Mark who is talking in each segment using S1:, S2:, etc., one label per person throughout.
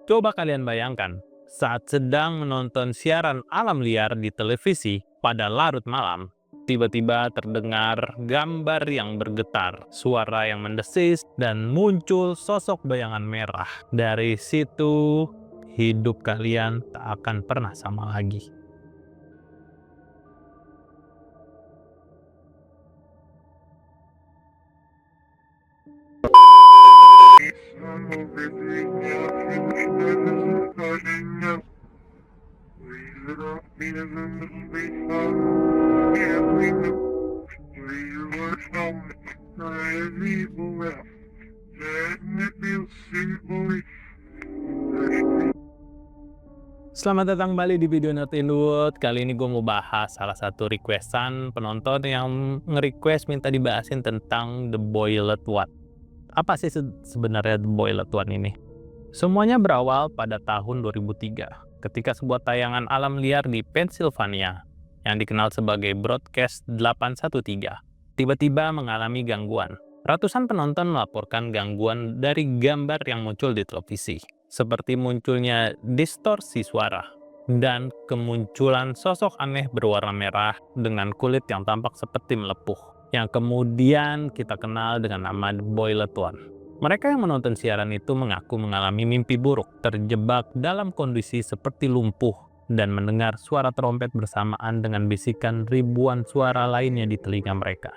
S1: Coba kalian bayangkan, saat sedang menonton siaran alam liar di televisi pada larut malam, tiba-tiba terdengar gambar yang bergetar, suara yang mendesis, dan muncul sosok bayangan merah. Dari situ, hidup kalian tak akan pernah sama lagi. Selamat datang kembali di video Nerd in the World. Kali ini gue mau bahas salah satu requestan penonton yang nge-request minta dibahasin tentang The Boilet One. Apa sih sebenarnya The Boilet One ini? Semuanya berawal pada tahun 2003 ketika sebuah tayangan alam liar di Pennsylvania yang dikenal sebagai Broadcast 813 tiba-tiba mengalami gangguan. Ratusan penonton melaporkan gangguan dari gambar yang muncul di televisi, seperti munculnya distorsi suara dan kemunculan sosok aneh berwarna merah dengan kulit yang tampak seperti melepuh, yang kemudian kita kenal dengan nama The Boilet One. Mereka yang menonton siaran itu mengaku mengalami mimpi buruk, terjebak dalam kondisi seperti lumpuh, dan mendengar suara trompet bersamaan dengan bisikan ribuan suara lainnya di telinga mereka.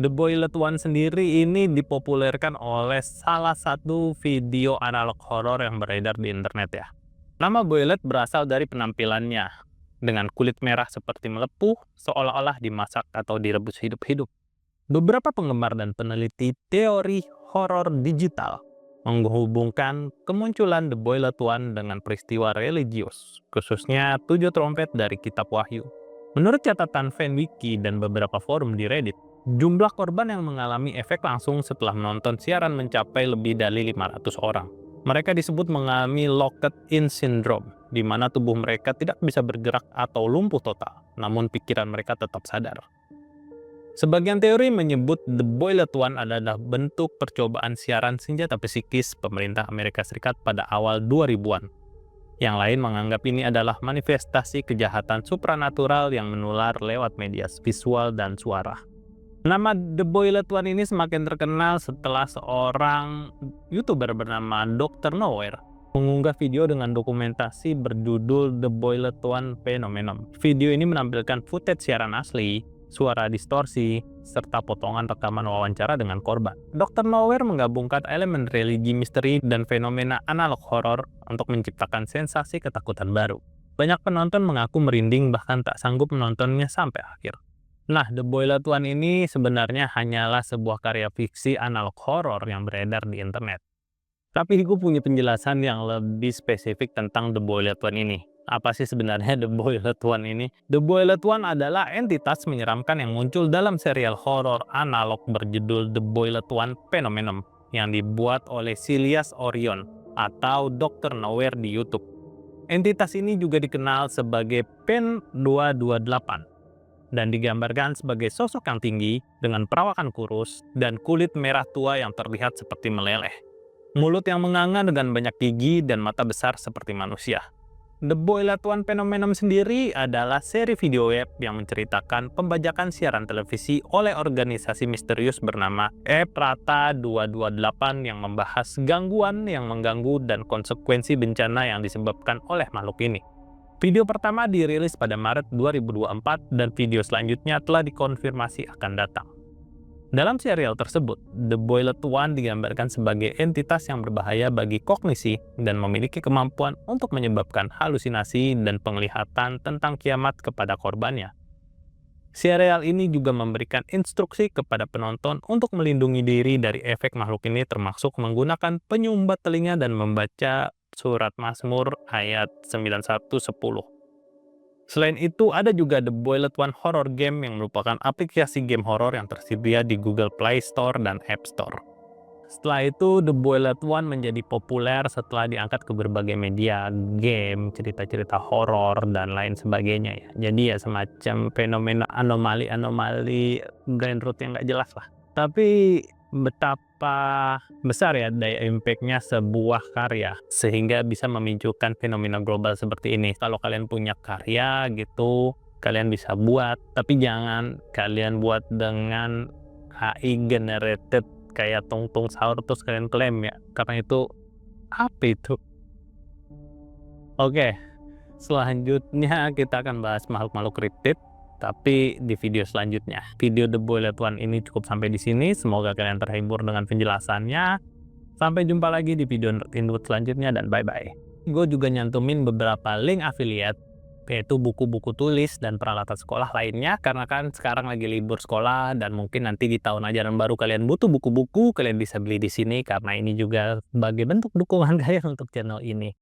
S1: The Boilet One sendiri ini dipopulerkan oleh salah satu video analog horor yang beredar di internet ya. Nama Boilet berasal dari penampilannya, dengan kulit merah seperti melepuh, seolah-olah dimasak atau direbus hidup-hidup. Beberapa penggemar dan peneliti teori horor digital menghubungkan kemunculan The Boilet One dengan peristiwa religius, khususnya 7 trompet dari Kitab Wahyu. Menurut catatan fanwiki dan beberapa forum di Reddit, jumlah korban yang mengalami efek langsung setelah menonton siaran mencapai lebih dari 500 orang. Mereka disebut mengalami locked-in syndrome, di mana tubuh mereka tidak bisa bergerak atau lumpuh total, namun pikiran mereka tetap sadar. Sebagian teori menyebut The Boilet One adalah bentuk percobaan siaran senjata psikis pemerintah Amerika Serikat pada awal 2000-an. Yang lain menganggap ini adalah manifestasi kejahatan supranatural yang menular lewat media visual dan suara. Nama The Boilet One ini semakin terkenal setelah seorang YouTuber bernama Dr. Nowhere mengunggah video dengan dokumentasi berjudul The Boilet One Phenomenon. Video ini menampilkan footage siaran asli, suara distorsi, serta potongan rekaman wawancara dengan korban. Dr. Nowhere menggabungkan elemen religi misteri dan fenomena analog horor untuk menciptakan sensasi ketakutan baru. Banyak penonton mengaku merinding bahkan tak sanggup menontonnya sampai akhir. Nah, The Boilet One ini sebenarnya hanyalah sebuah karya fiksi analog horor yang beredar di internet. Tapi gue punya penjelasan yang lebih spesifik tentang The Boilet One ini. Apa sih sebenarnya The Boilet One ini? The Boilet One adalah entitas menyeramkan yang muncul dalam serial horor analog berjudul The Boilet One Phenomenon yang dibuat oleh Silas Orion atau Dr. Nowhere di YouTube. Entitas ini juga dikenal sebagai Pen 228. Dan digambarkan sebagai sosok yang tinggi dengan perawakan kurus dan kulit merah tua yang terlihat seperti meleleh. Mulut yang menganga dengan banyak gigi dan mata besar seperti manusia. The Boilet One Phenomenon sendiri adalah seri video web yang menceritakan pembajakan siaran televisi oleh organisasi misterius bernama EPRATA 228 yang membahas gangguan yang mengganggu dan konsekuensi bencana yang disebabkan oleh makhluk ini. Video pertama dirilis pada Maret 2024 dan video selanjutnya telah dikonfirmasi akan datang. Dalam serial tersebut, The Boilet One digambarkan sebagai entitas yang berbahaya bagi kognisi dan memiliki kemampuan untuk menyebabkan halusinasi dan penglihatan tentang kiamat kepada korbannya. Serial ini juga memberikan instruksi kepada penonton untuk melindungi diri dari efek makhluk ini termasuk menggunakan penyumbat telinga dan membaca Surat Mazmur ayat 91-10. Selain itu, ada juga The Boilet One Horror Game yang merupakan aplikasi game horor yang tersedia di Google Play Store dan App Store. Setelah itu, The Boilet One menjadi populer setelah diangkat ke berbagai media, game, cerita-cerita horor, dan lain sebagainya ya. Jadi ya semacam fenomena anomali-anomali brain rot yang nggak jelas lah. Tapi betapa besar ya daya impact-nya sebuah karya sehingga bisa memicukan fenomena global seperti ini. Kalau kalian punya karya gitu, kalian bisa buat, tapi jangan kalian buat dengan AI generated kayak tungtung sahur terus kalian klaim ya, karena itu apa itu? Oke, selanjutnya kita akan bahas makhluk-makhluk kriptid tapi di video selanjutnya. Video The Boilet One ini cukup sampai di sini. Semoga kalian terhibur dengan penjelasannya. Sampai jumpa lagi di video Nerdindut selanjutnya dan bye-bye. Gue juga nyantumin beberapa link affiliate, yaitu buku-buku tulis dan peralatan sekolah lainnya, karena kan sekarang lagi libur sekolah dan mungkin nanti di tahun ajaran baru kalian butuh buku-buku, kalian bisa beli di sini karena ini juga sebagai bentuk dukungan kalian untuk channel ini.